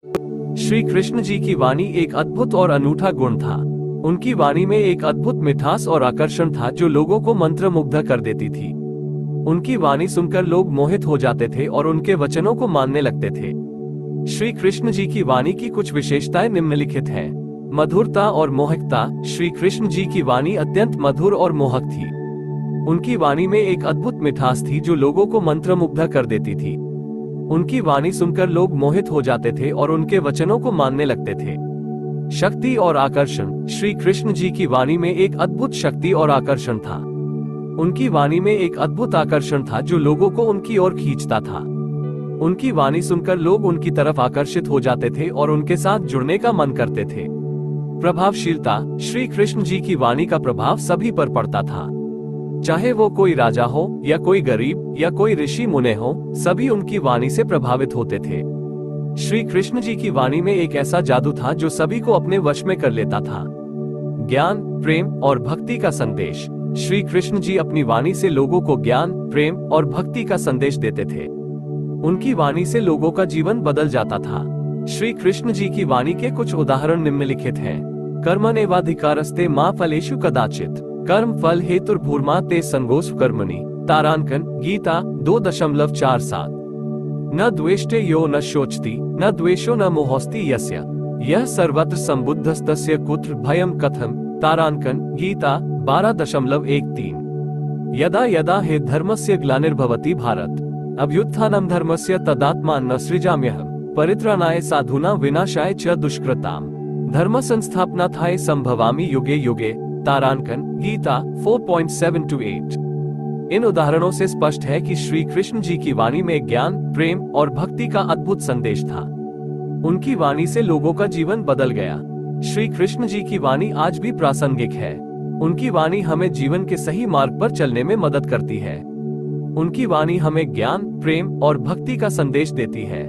श्री कृष्ण जी की वाणी एक अद्भुत और अनूठा गुण था। उनकी वाणी में एक अद्भुत मिठास और आकर्षण था जो लोगों को मंत्रमुग्ध कर देती थी। उनकी वाणी सुनकर लोग मोहित हो जाते थे और उनके वचनों को मानने लगते थे। श्री कृष्ण जी की वाणी की कुछ विशेषताएं निम्नलिखित हैं। मधुरता और मोहकता। श्री कृष्ण जी की वाणी अत्यंत मधुर और मोहक थी। उनकी वाणी में एक अद्भुत मिठास थी जो लोगों को मंत्रमुग्ध कर देती थी। उनकी वाणी सुनकर लोग मोहित हो जाते थे और उनके वचनों को मानने लगते थे। शक्ति और आकर्षण। श्री कृष्ण जी की वाणी में एक अद्भुत शक्ति और आकर्षण था। उनकी वाणी में एक अद्भुत आकर्षण था जो लोगों को उनकी ओर खींचता था। उनकी वाणी सुनकर लोग उनकी तरफ आकर्षित हो जाते थे और उनके साथ जुड़ने का मन करते थे। प्रभावशीलता। श्री कृष्ण जी की वाणी का प्रभाव सभी पर पड़ता था। चाहे वो कोई राजा हो या कोई गरीब या कोई ऋषि मुनि हो, सभी उनकी वाणी से प्रभावित होते थे। श्री कृष्ण जी की वाणी में एक ऐसा जादू था जो सभी को अपने वश में कर लेता था। ज्ञान, प्रेम और भक्ति का संदेश। श्री कृष्ण जी अपनी वाणी से लोगों को ज्ञान, प्रेम और भक्ति का संदेश देते थे। उनकी वाणी से लोगों का जीवन बदल जाता था। श्री कृष्ण जी की वाणी के कुछ उदाहरण निम्नलिखित हैं। कर्मण्येवाधिकारस्ते मा फलेषु कदाचित्, कर्म फल हेतुर्भूर्मा ते संगोऽस्व कर्मणि। तारांकन, गीता 2.47। न द्वेष्टे यो न शोचति, न द्वेषो न मोहोस्ति यस्य, यः सर्वत्र संबुद्धस्तस्य कुत्र भयं कथम। तारांकन, गीता 12.13। यदा यदा हि धर्मस्य ग्लानिर्भवति भारत, अभ्युत्थानं धर्मस्य तदात्मानं सृजाम्यहम्, परित्राणाय साधूनां विनाशाय च दुष्कृताम्, धर्म संस्थापनार्थाय संभवामि युगे युगे। तारांकन, गीता 4.7-8। इन उदाहरणों से स्पष्ट है कि श्री कृष्ण जी की वाणी में ज्ञान, प्रेम और भक्ति का अद्भुत संदेश था। उनकी वाणी से लोगों का जीवन बदल गया। श्री कृष्ण जी की वाणी आज भी प्रासंगिक है। उनकी वाणी हमें जीवन के सही मार्ग पर चलने में मदद करती है। उनकी वाणी हमें ज्ञान, प्रेम और भक्ति का संदेश देती है।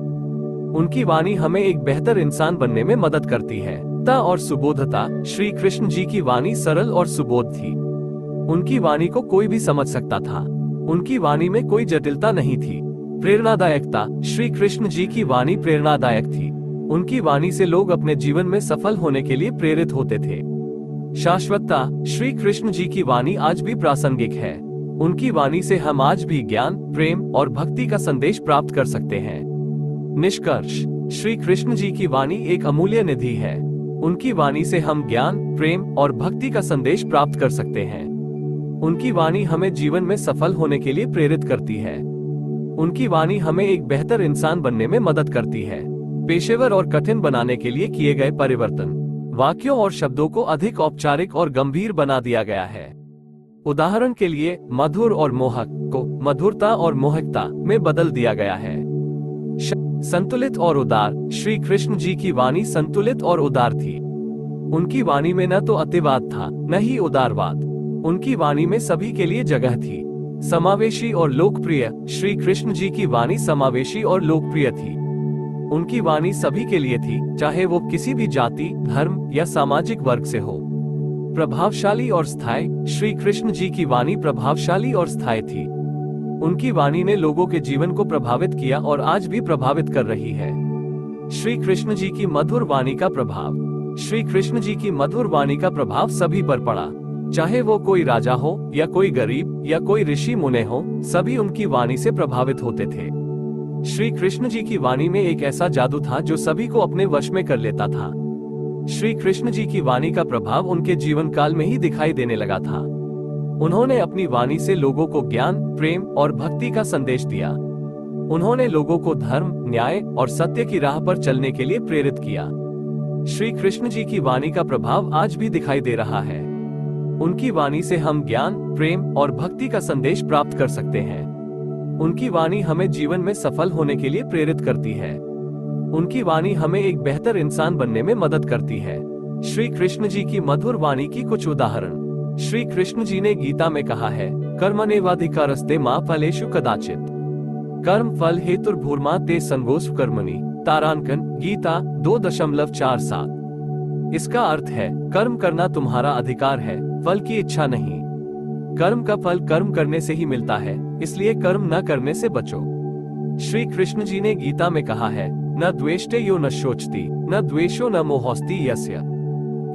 उनकी वाणी हमें एक बेहतर इंसान बनने में मदद करती है। और सुबोधता। श्री कृष्ण जी की वाणी सरल और सुबोध थी। उनकी वाणी को कोई भी समझ सकता था। उनकी वाणी में कोई जटिलता नहीं थी। प्रेरणादायकता। श्री कृष्ण जी की वाणी प्रेरणादायक थी। उनकी वाणी से लोग अपने जीवन में सफल होने के लिए प्रेरित होते थे। शाश्वतता। श्री कृष्ण जी की वाणी आज भी प्रासंगिक है। उनकी वाणी से हम आज भी ज्ञान, प्रेम और भक्ति का संदेश प्राप्त कर सकते हैं। निष्कर्ष। श्री कृष्ण जी की वाणी एक अमूल्य निधि है। उनकी वाणी से हम ज्ञान, प्रेम और भक्ति का संदेश प्राप्त कर सकते हैं। उनकी वाणी हमें जीवन में सफल होने के लिए प्रेरित करती है। उनकी वाणी हमें एक बेहतर इंसान बनने में मदद करती है। पेशेवर और कठिन बनाने के लिए किए गए परिवर्तन। वाक्यों और शब्दों को अधिक औपचारिक और गंभीर बना दिया गया है। उदाहरण के लिए, मधुर और मोहक को मधुरता और मोहकता में बदल दिया गया है। संतुलित और उदार। श्री कृष्ण जी की वाणी संतुलित और उदार थी। उनकी वाणी में न तो अतिवाद था, न ही उदारवाद। उनकी वाणी में सभी के लिए जगह थी। समावेशी और लोकप्रिय। श्री कृष्ण जी की वाणी समावेशी और लोकप्रिय थी। उनकी वाणी सभी के लिए थी, चाहे वो किसी भी जाति, धर्म या सामाजिक वर्ग से हो। प्रभावशाली और स्थायी। श्री कृष्ण जी की वाणी प्रभावशाली और स्थायी थी। उनकी वाणी ने लोगों के जीवन को प्रभावित किया और आज भी प्रभावित कर रही है। श्री कृष्ण जी की मधुर वाणी का प्रभाव। श्री कृष्ण जी की मधुर वाणी का प्रभाव सभी पर पड़ा। चाहे वो कोई राजा हो या कोई गरीब या कोई ऋषि मुनि हो, सभी उनकी वाणी से प्रभावित होते थे। श्री कृष्ण जी की वाणी में एक ऐसा जादू था जो सभी को अपने वश में कर लेता था। श्री कृष्ण जी की वाणी का प्रभाव उनके जीवन काल में ही दिखाई देने लगा था। उन्होंने अपनी वाणी से लोगों को ज्ञान, प्रेम और भक्ति का संदेश दिया। उन्होंने लोगों को धर्म, न्याय और सत्य की राह पर चलने के लिए प्रेरित किया। श्री कृष्ण जी की वाणी का प्रभाव आज भी दिखाई दे रहा है। उनकी वाणी से हम ज्ञान, प्रेम और भक्ति का संदेश प्राप्त कर सकते हैं। उनकी वाणी हमें जीवन में सफल होने के लिए प्रेरित करती है। उनकी वाणी हमें एक बेहतर इंसान बनने में मदद करती है। श्री कृष्ण जी की मधुर वाणी की कुछ उदाहरण। श्री कृष्ण जी ने गीता में कहा है, कर्मण्येवाधिकारस्ते मा फलेषु कदाचित्, कर्म फल हेतुर्भूर्मा ते संगोऽस्व कर्मणि। तारांकन, गीता 2.47। इसका अर्थ है, कर्म करना तुम्हारा अधिकार है, फल की इच्छा नहीं। कर्म का फल कर्म करने से ही मिलता है, इसलिए कर्म न करने से बचो। श्री कृष्ण जी ने गीता में कहा है, न द्वेष्टे यो न शोचति न द्वेषो न मोहोस्ति यस्य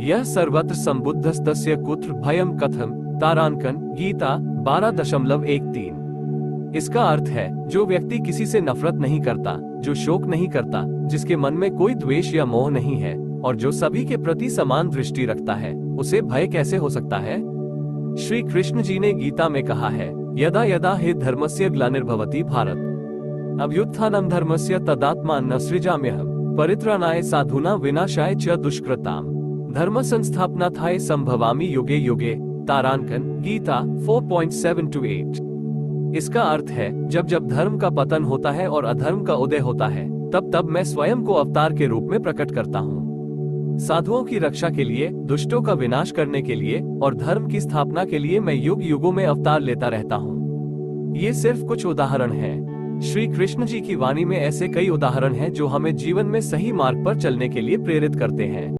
यह सर्वत्र संबुद्धस्तस्य कुत्र भयम कथम। तारांकन गीता 12.13। इसका अर्थ है, जो व्यक्ति किसी से नफरत नहीं करता, जो शोक नहीं करता, जिसके मन में कोई द्वेष या मोह नहीं है और जो सभी के प्रति समान दृष्टि रखता है, उसे भय कैसे हो सकता है। श्री कृष्ण जी ने गीता में कहा है, यदा यदा हि धर्मस्य ग्लानिर्भवति भारत अभ्युत्थानं धर्मस्य तदात्मानं सृजाम्यहम् परित्राणाय साधूनां विनाशाय च दुष्कृताम् धर्म संस्थापनार्थाय संभवामि युगे युगे। तारांकन गीता 4.7-8। इसका अर्थ है, जब जब धर्म का पतन होता है और अधर्म का उदय होता है, तब तब मैं स्वयं को अवतार के रूप में प्रकट करता हूँ। साधुओं की रक्षा के लिए, दुष्टों का विनाश करने के लिए और धर्म की स्थापना के लिए मैं युग युगों में अवतार लेता रहता हूँ। ये सिर्फ कुछ उदाहरण हैं। श्री कृष्ण जी की वाणी में ऐसे कई उदाहरण हैं जो हमें जीवन में सही मार्ग पर चलने के लिए प्रेरित करते हैं।